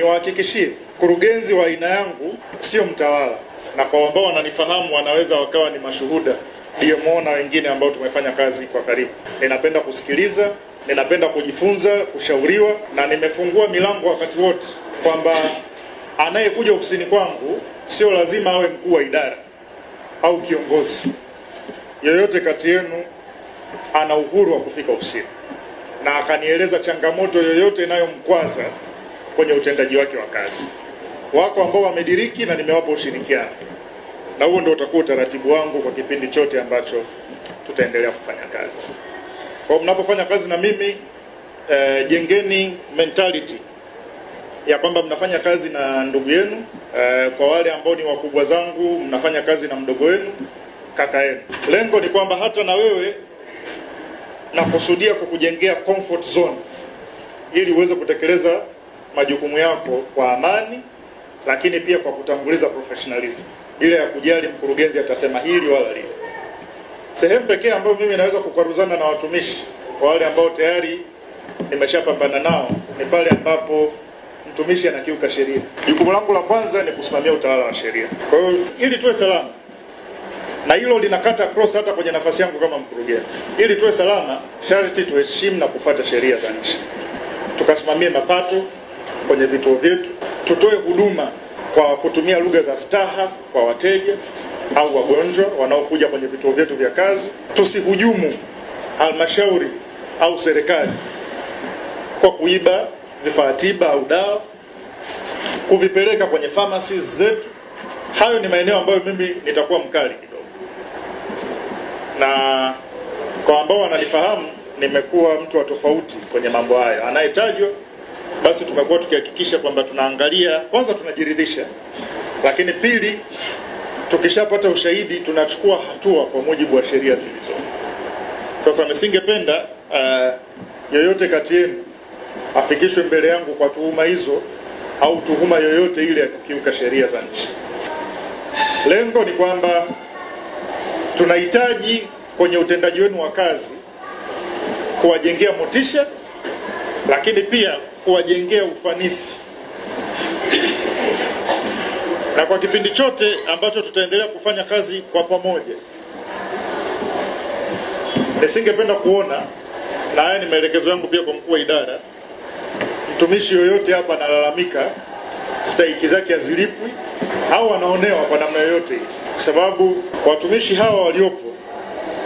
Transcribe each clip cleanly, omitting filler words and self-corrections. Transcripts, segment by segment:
niwahakikishie mkurugenzi wa aina yangu sio mtawala, na kwa ambao wananifahamu wanaweza wakawa ni mashuhuda, DMO na wengine ambao tumefanya kazi kwa karibu. Ninapenda kusikiliza, ninapenda kujifunza, kushauriwa, na nimefungua milango wakati wote kwamba anayekuja ofisini kwangu sio lazima awe mkuu wa idara au kiongozi. Yoyote kati yenu ana uhuru wa kufika ofisini na akanieleza changamoto yoyote inayomkwaza kwenye utendaji wake wa kazi. Wako ambao wamediriki na nimewapa ushirikiano, na huo ndio utakuwa utaratibu wangu kwa kipindi chote ambacho tutaendelea kufanya kazi. Kwa mnapofanya kazi na mimi, jengeni mentality ya kwamba mnafanya kazi na ndugu yenu. Kwa wale ambao ni wakubwa zangu, mnafanya kazi na mdogo wenu, kaka yenu. Lengo ni kwamba hata na wewe nakusudia kukujengea comfort zone ili uweze kutekeleza majukumu yako kwa amani, lakini pia kwa kutanguliza professionalism, ile ya kujali mkurugenzi atasema hili wala lile. Sehemu pekee ambayo mimi naweza kukwaruzana na watumishi wale ambao tayari nimeshapambana nao ni pale ambapo mtumishi anakiuka sheria. Jukumu langu la kwanza ni kusimamia utawala wa sheria. Kwa hiyo ili tuwe salama, na hilo linakata cross hata kwenye nafasi yangu kama mkurugenzi. Ili tuwe salama, sharti tuheshimu na kufuata sheria za nchi. Tukasimamie mapato kwenye vituo vyetu, tutoe huduma kwa kutumia lugha za staha kwa wateja au wagonjwa wanaokuja kwenye vituo vyetu vya kazi. Tusihujumu halmashauri au serikali kwa kuiba vifaa tiba au dawa, kuvipeleka kwenye pharmacies zetu. Hayo ni maeneo ambayo mimi nitakuwa mkali kidogo. Na kwa ambao wananifahamu, nimekuwa mtu wa tofauti kwenye mambo hayo. Anayetajwa basi tumekuwa tukihakikisha kwamba tunaangalia, kwanza tunajiridhisha, lakini pili tukishapata ushahidi tunachukua hatua kwa mujibu wa sheria zilizo. Sasa nisingependa yoyote kati yenu afikishwe mbele yangu kwa tuhuma hizo au tuhuma yoyote ile ya kukiuka sheria za nchi. Lengo ni kwamba tunahitaji kwenye utendaji wenu wa kazi kuwajengea motisha, lakini pia kuwajengea ufanisi. Na kwa kipindi chote ambacho tutaendelea kufanya kazi kwa pamoja, nisingependa kuona, na haya ni maelekezo yangu pia kwa mkuu wa idara, mtumishi yoyote hapa analalamika stahiki zake hazilipwi au anaonewa kwa namna yoyote, kwa sababu watumishi hawa waliopo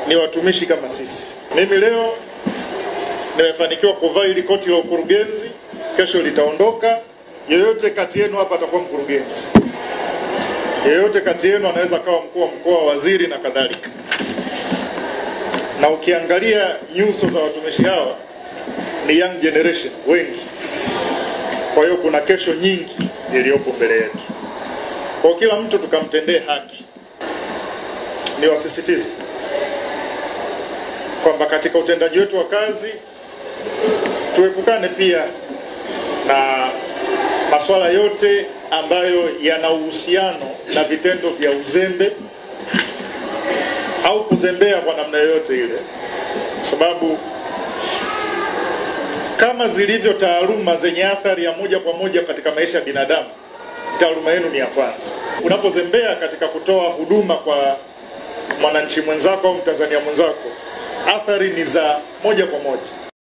ni watumishi kama sisi. Mimi leo nimefanikiwa kuvaa ile koti la ukurugenzi, kesho litaondoka. Yoyote kati yenu hapa atakuwa mkurugenzi, yoyote kati yenu anaweza kawa mkuu wa mkoa, waziri na kadhalika. Na ukiangalia nyuso za watumishi hawa ni young generation wengi, kwa hiyo kuna kesho nyingi iliyopo mbele yetu. Kwa kila mtu tukamtendee haki. Niwasisitize kwamba katika utendaji wetu wa kazi tuepukane pia na masuala yote ambayo yana uhusiano na vitendo vya uzembe au kuzembea kwa namna yoyote ile, sababu kama zilivyo taaluma zenye athari ya moja kwa moja katika maisha ya binadamu, taaluma yenu ni ya kwanza. Unapozembea katika kutoa huduma kwa mwananchi mwenzako au Mtanzania mwenzako, athari ni za moja kwa moja.